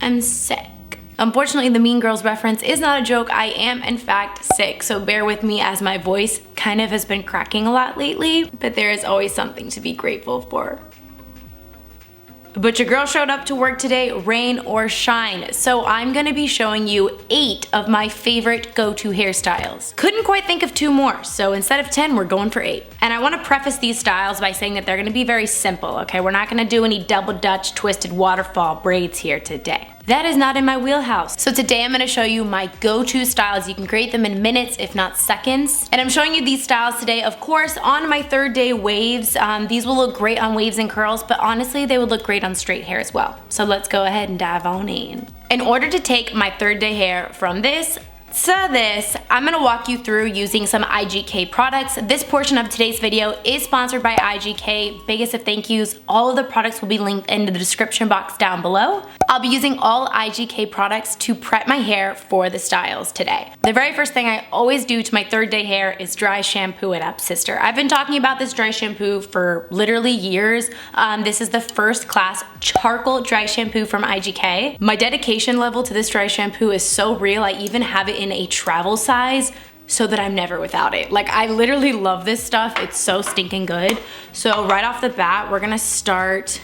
am sick. Unfortunately, the Mean Girls reference is not a joke. I am, in fact, sick, so bear with me as my voice kind of has been cracking a lot lately, but there is always something to be grateful for. But your girl showed up to work today, rain or shine, so I'm gonna be showing you 8 of my favorite go-to hairstyles. Couldn't quite think of 2 more, so instead of 10, we're going for 8. And I wanna preface these styles by saying that they're gonna be very simple, okay? We're not gonna do any double Dutch twisted waterfall braids here today. That is not in my wheelhouse. So today I'm gonna show you my go-to styles. You can create them in minutes, if not seconds. And I'm showing you these styles today, of course, on my 3rd day waves. These will look great on waves and curls, but honestly, they would look great on straight hair as well. So let's go ahead and dive on in. In order to take my 3rd day hair from this to this, I'm gonna walk you through using some IGK products. This portion of today's video is sponsored by IGK. Biggest of thank yous. All of the products will be linked in the description box down below. I'll be using all IGK products to prep my hair for the styles today. The very first thing I always do to my 3rd day hair is dry shampoo it up, sister. I've been talking about this dry shampoo for literally years. This is the first class charcoal dry shampoo from IGK. My dedication level to this dry shampoo is so real. I even have it in a travel size so that I'm never without it. Like, I literally love this stuff. It's so stinking good. So right off the bat, we're gonna start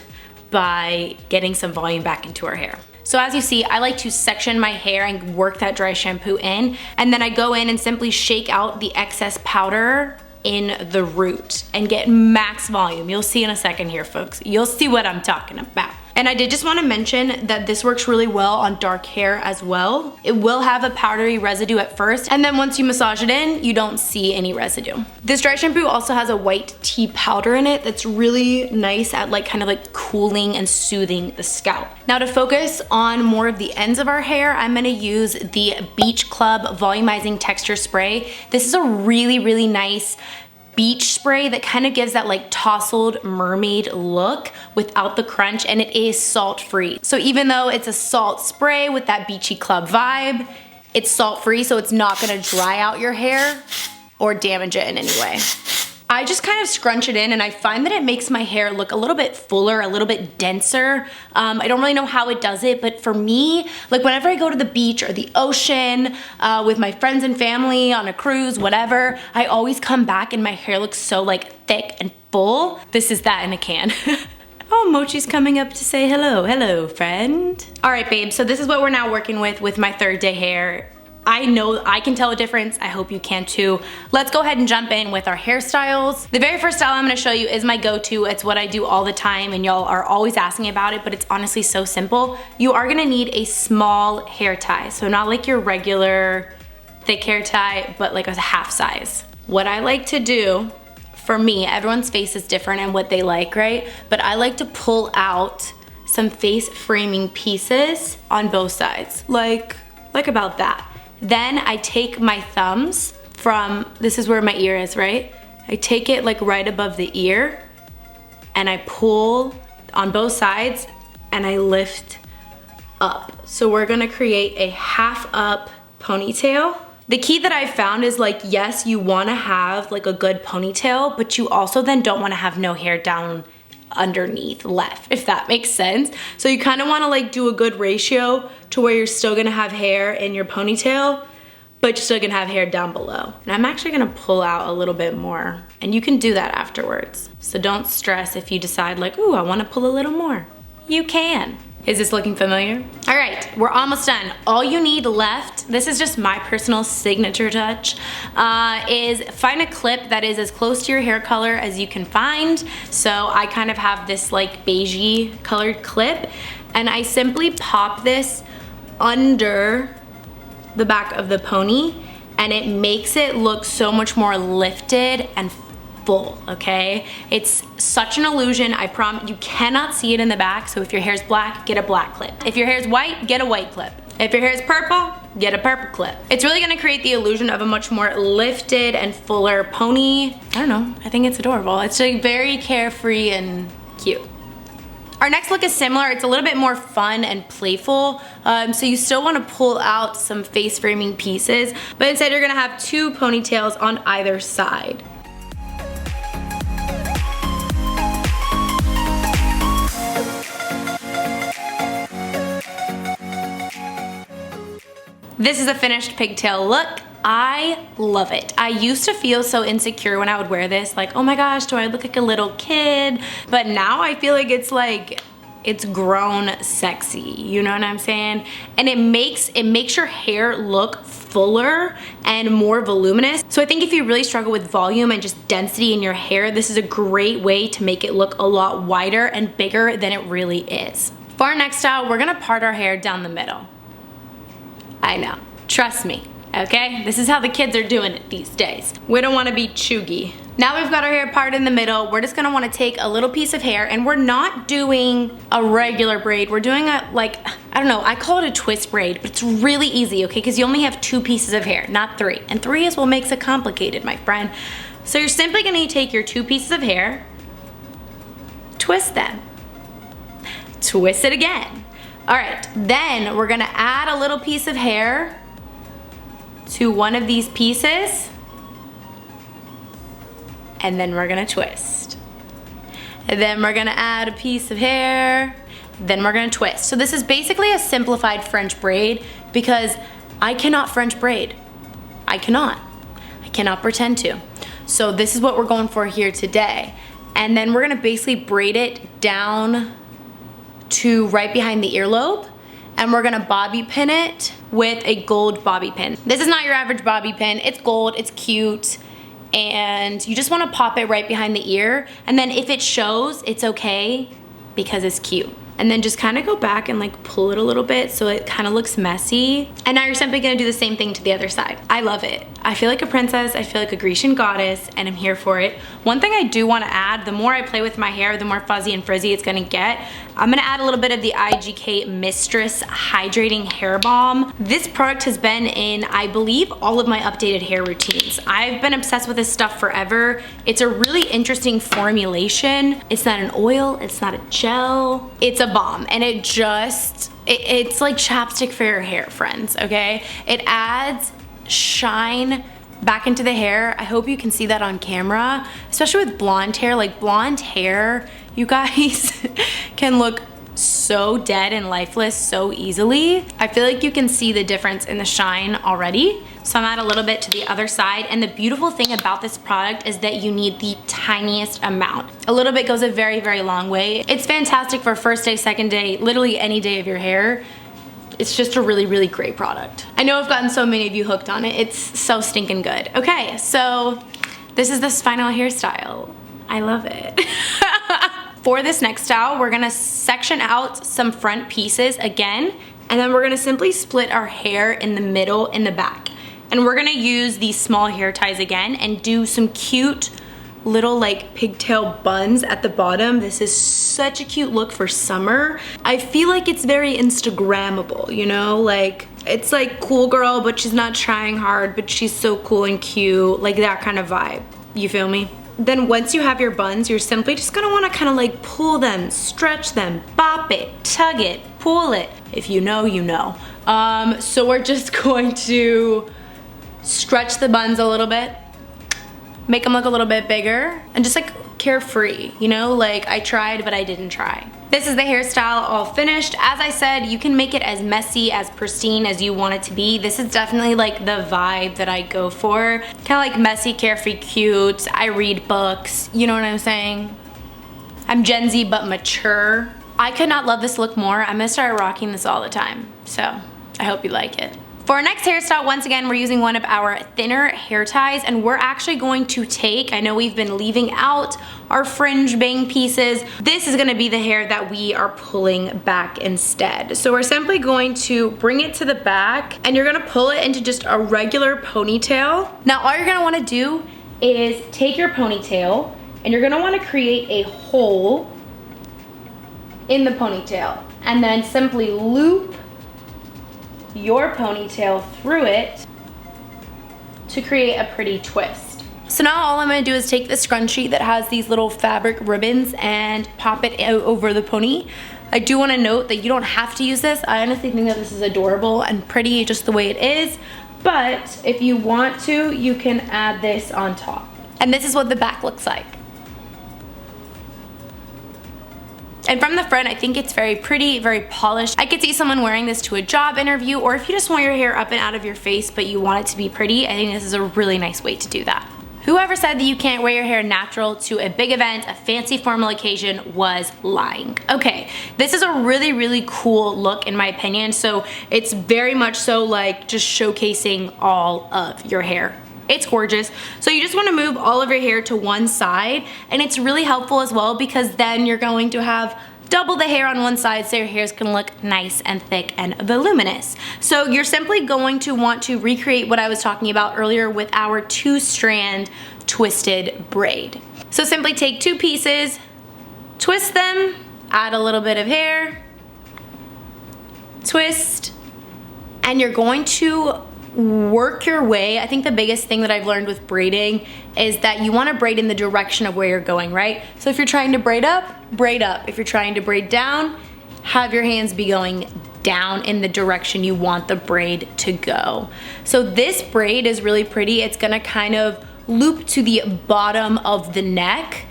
by getting some volume back into our hair. So as you see, I like to section my hair and work that dry shampoo in, and then I go in and simply shake out the excess powder in the root and get max volume. You'll see in a second here, folks. You'll see what I'm talking about. And I did just want to mention that this works really well on dark hair as well. It will have a powdery residue at first, and then once you massage it in, you don't see any residue. This dry shampoo also has a white tea powder in it that's really nice at kind of cooling and soothing the scalp. Now to focus on more of the ends of our hair, I'm gonna use the Beach Club Volumizing Texture Spray. This is a really, really nice beach spray that kind of gives that tousled mermaid look without the crunch, and it is salt free. So even though it's a salt spray with that beachy club vibe, it's salt free, so it's not gonna dry out your hair or damage it in any way. I just kind of scrunch it in, and I find that it makes my hair look a little bit fuller, a little bit denser. I don't really know how it does it, but for me, whenever I go to the beach or the ocean with my friends and family on a cruise, whatever, I always come back and my hair looks so thick and full. This is that in a can. Oh, Mochi's coming up to say hello. Hello, friend. All right, babe, so this is what we're now working with my 3rd day hair. I know I can tell a difference. I hope you can too. Let's go ahead and jump in with our hairstyles. The very first style I'm gonna show you is my go-to. It's what I do all the time, and y'all are always asking about it, but it's honestly so simple. You are gonna need a small hair tie. So not your regular thick hair tie, but a half size. What I like to do, for me, everyone's face is different and what they like, right? But I like to pull out some face framing pieces on both sides, like about that. Then I take my thumbs from, this is where my ear is, right? I take it right above the ear, and I pull on both sides, and I lift up. So we're gonna create a half up ponytail. The key that I found is yes, you wanna have a good ponytail, but you also then don't wanna have no hair down underneath left, if that makes sense. So you kind of want to do a good ratio to where you're still gonna have hair in your ponytail, but you're still gonna have hair down below. And I'm actually gonna pull out a little bit more, and you can do that afterwards. So don't stress if you decide ooh, I want to pull a little more. You can. Is this looking familiar? All right, we're almost done. All you need left, this is just my personal signature touch, is find a clip that is as close to your hair color as you can find. So I kind of have this beigey colored clip, and I simply pop this under the back of the pony, and it makes it look so much more lifted and full, okay? It's such an illusion. I promise you cannot see it in the back. So if your hair's black, get a black clip. If your hair's white, get a white clip. If your hair's purple, get a purple clip. It's really gonna create the illusion of a much more lifted and fuller pony. I don't know, I think it's adorable. It's very carefree and cute. Our next look is similar. It's a little bit more fun and playful. So you still wanna pull out some face framing pieces, but instead you're gonna have 2 ponytails on either side. This is a finished pigtail look. I love it. I used to feel so insecure when I would wear this, like, oh my gosh, do I look like a little kid? But now I feel like it's grown sexy, you know what I'm saying? And it makes your hair look fuller and more voluminous. So I think if you really struggle with volume and just density in your hair, this is a great way to make it look a lot wider and bigger than it really is. For our next style, we're gonna part our hair down the middle. I know, trust me. Okay, this is how the kids are doing it these days. We don't wanna be chuggy. Now we've got our hair parted in the middle, we're just gonna wanna take a little piece of hair, and we're not doing a regular braid, we're doing a, like, I don't know, I call it a twist braid, but it's really easy, okay, because you only have 2 pieces of hair, not 3. And 3 is what makes it complicated, my friend. So you're simply gonna take your 2 pieces of hair, twist them, twist it again. All right, then we're gonna add a little piece of hair to one of these pieces, and then we're gonna twist. And then we're gonna add a piece of hair, then we're gonna twist. So this is basically a simplified French braid because I cannot French braid. I cannot pretend to. So this is what we're going for here today. And then we're gonna basically braid it down to right behind the earlobe, and we're gonna bobby pin it with a gold bobby pin. This is not your average bobby pin. It's gold, it's cute, and you just wanna pop it right behind the ear, and then if it shows, it's okay because it's cute. And then just kind of go back and like pull it a little bit so it kind of looks messy. And now you're simply gonna do the same thing to the other side. I love it. I feel like a princess, I feel like a Grecian goddess, and I'm here for it. One thing I do wanna add, the more I play with my hair, the more fuzzy and frizzy it's gonna get. I'm gonna add a little bit of the IGK Mistress Hydrating Hair Balm. This product has been in, I believe, all of my updated hair routines. I've been obsessed with this stuff forever. It's a really interesting formulation. It's not an oil, it's not a gel, it's a balm, and it's like chapstick for your hair, friends, okay? It adds shine back into the hair. I hope you can see that on camera, especially with blonde hair. Like blonde hair, you guys, can look so dead and lifeless so easily. I feel like you can see the difference in the shine already. So I'm add a little bit to the other side, and the beautiful thing about this product is that you need the tiniest amount. A little bit goes a very, very long way. It's fantastic for first day, second day, literally any day of your hair. It's just a really, really great product. I know I've gotten so many of you hooked on it. It's so stinking good. Okay, so this is this final hairstyle. I love it. For this next style, we're gonna section out some front pieces again, and then we're gonna simply split our hair in the middle and the back. And we're gonna use these small hair ties again and do some cute little like pigtail buns at the bottom. This is such a cute look for summer. I feel like it's very Instagrammable, you know? Like, it's like cool girl, but she's not trying hard, but she's so cool and cute, like that kind of vibe. You feel me? Then once you have your buns, you're simply just gonna wanna kinda like pull them, stretch them, bop it, tug it, pull it. If you know, you know. So we're just going to stretch the buns a little bit, make them look a little bit bigger, and just like carefree, you know? Like I tried, but I didn't try. This is the hairstyle all finished. As I said, you can make it as messy, as pristine as you want it to be. This is definitely like the vibe that I go for. Kind of like messy, carefree, cute. I read books, you know what I'm saying? I'm Gen Z but mature. I could not love this look more. I'm gonna start rocking this all the time. So I hope you like it. For our next hairstyle, once again, we're using one of our thinner hair ties, and we're actually going to take, I know we've been leaving out our fringe bang pieces. This is gonna be the hair that we are pulling back instead. So we're simply going to bring it to the back, and you're gonna pull it into just a regular ponytail. Now, all you're gonna wanna do is take your ponytail, and you're gonna wanna create a hole in the ponytail, and then simply loop your ponytail through it to create a pretty twist. So now all I'm gonna do is take the scrunchie that has these little fabric ribbons and pop it over the pony. I do wanna note that you don't have to use this. I honestly think that this is adorable and pretty just the way it is, but if you want to, you can add this on top. And this is what the back looks like. And from the front, I think it's very pretty, very polished. I could see someone wearing this to a job interview, or if you just want your hair up and out of your face but you want it to be pretty, I think this is a really nice way to do that. Whoever said that you can't wear your hair natural to a big event, a fancy formal occasion, was lying. Okay, this is a really, really cool look in my opinion. So it's very much so like just showcasing all of your hair. It's gorgeous. So you just want to move all of your hair to one side, and it's really helpful as well because then you're going to have double the hair on one side so your hair is going to look nice and thick and voluminous. So you're simply going to want to recreate what I was talking about earlier with our 2-strand twisted braid. So simply take 2 pieces, twist them, add a little bit of hair, twist, and you're going to work your way. I think the biggest thing that I've learned with braiding is that you want to braid in the direction of where you're going, right? So if you're trying to braid up, braid up. If you're trying to braid down, have your hands be going down in the direction you want the braid to go. So this braid is really pretty. It's gonna kind of loop to the bottom of the neck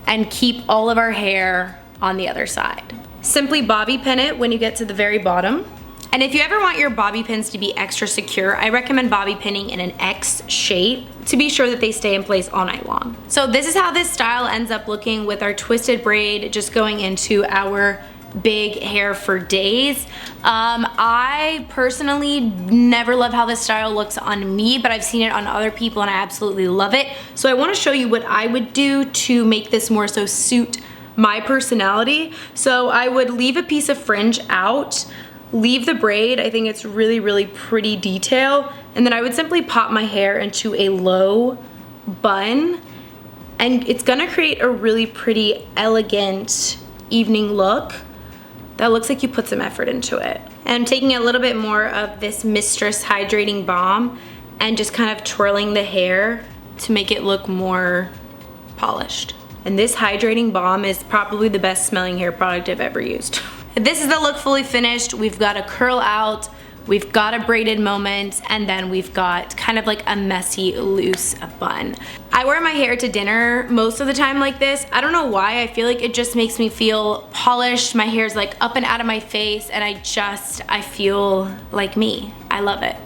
and keep all of our hair on the other side. Simply bobby pin it when you get to the very bottom. And if you ever want your bobby pins to be extra secure, I recommend bobby pinning in an X shape to be sure that they stay in place all night long. So this is how this style ends up looking with our twisted braid just going into our big hair for days. I personally never love how this style looks on me, but I've seen it on other people and I absolutely love it. So I want to show you what I would do to make this more so suit my personality. So I would leave a piece of fringe out, leave the braid. I think it's really, really pretty detail. And then I would simply pop my hair into a low bun, and it's gonna create a really pretty, elegant evening look that looks like you put some effort into it. And I'm taking a little bit more of this Mistress Hydrating Balm and just kind of twirling the hair to make it look more polished. And this hydrating balm is probably the best smelling hair product I've ever used. This is the look fully finished. We've got a curl out, we've got a braided moment, and then we've got kind of like a messy, loose bun. I wear my hair to dinner most of the time like this. I don't know why, I feel like it just makes me feel polished. My hair's like up and out of my face, and I feel like me. I love it.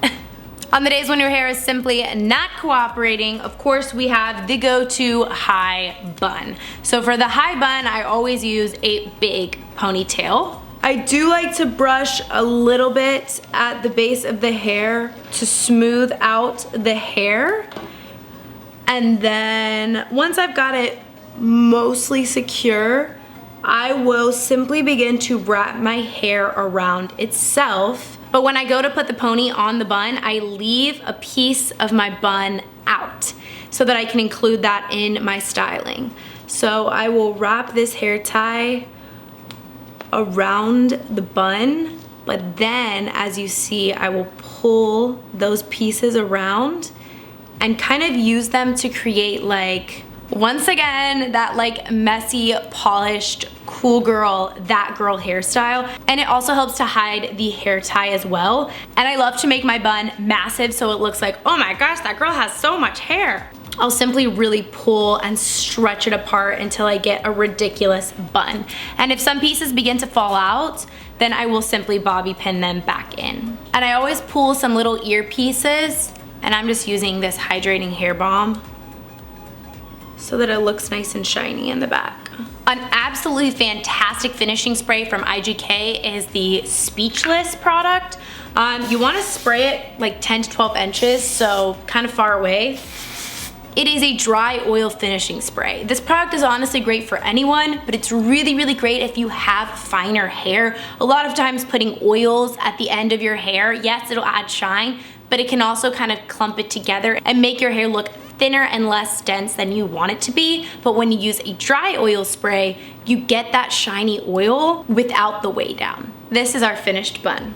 On the days when your hair is simply not cooperating, of course we have the go-to high bun. So for the high bun, I always use a big ponytail. I do like to brush a little bit at the base of the hair to smooth out the hair. And then once I've got it mostly secure, I will simply begin to wrap my hair around itself. But when I go to put the pony on the bun, I leave a piece of my bun out so that I can include that in my styling. So I will wrap this hair tie around the bun, but then as you see, I will pull those pieces around and kind of use them to create, like, once again, that like messy, polished, cool girl, that girl hairstyle. And it also helps to hide the hair tie as well. And I love to make my bun massive so it looks like, oh my gosh, that girl has so much hair. I'll simply really pull and stretch it apart until I get a ridiculous bun. And if some pieces begin to fall out, then I will simply bobby pin them back in. And I always pull some little ear pieces, and I'm just using this hydrating hair balm so that it looks nice and shiny in the back. An absolutely fantastic finishing spray from IGK is the Speechless product. You want to spray it like 10 to 12 inches, so kind of far away. It is a dry oil finishing spray. This product is honestly great for anyone, but it's really, really great if you have finer hair. A lot of times putting oils at the end of your hair, yes, it'll add shine, but it can also kind of clump it together and make your hair look thinner and less dense than you want it to be. But when you use a dry oil spray, you get that shiny oil without the weigh down. This is our finished bun.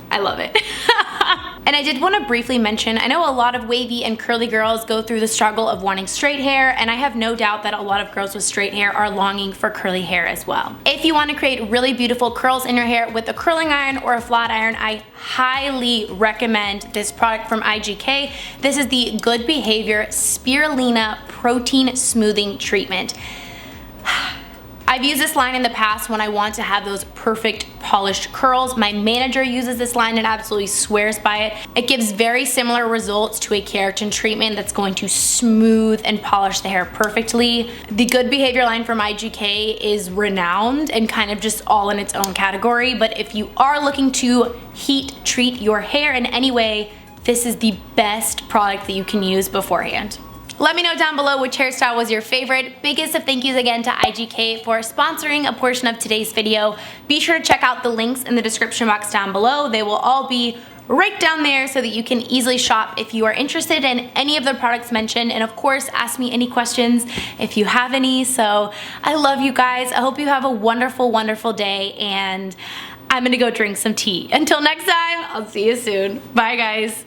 I love it. And I did want to briefly mention, I know a lot of wavy and curly girls go through the struggle of wanting straight hair, and I have no doubt that a lot of girls with straight hair are longing for curly hair as well. If you want to create really beautiful curls in your hair with a curling iron or a flat iron, I highly recommend this product from IGK. This is the Good Behavior Spirulina Protein Smoothing Treatment. I've used this line in the past when I want to have those perfect polished curls. My manager uses this line and absolutely swears by it. It gives very similar results to a keratin treatment that's going to smooth and polish the hair perfectly. The Good Behavior line from IGK is renowned and kind of just all in its own category, but if you are looking to heat treat your hair in any way, this is the best product that you can use beforehand. Let me know down below which hairstyle was your favorite. Biggest of thank yous again to IGK for sponsoring a portion of today's video. Be sure to check out the links in the description box down below. They will all be right down there so that you can easily shop if you are interested in any of the products mentioned, and of course ask me any questions if you have any. So I love you guys. I hope you have a wonderful, wonderful day, and I'm gonna go drink some tea. Until next time, I'll see you soon. Bye guys.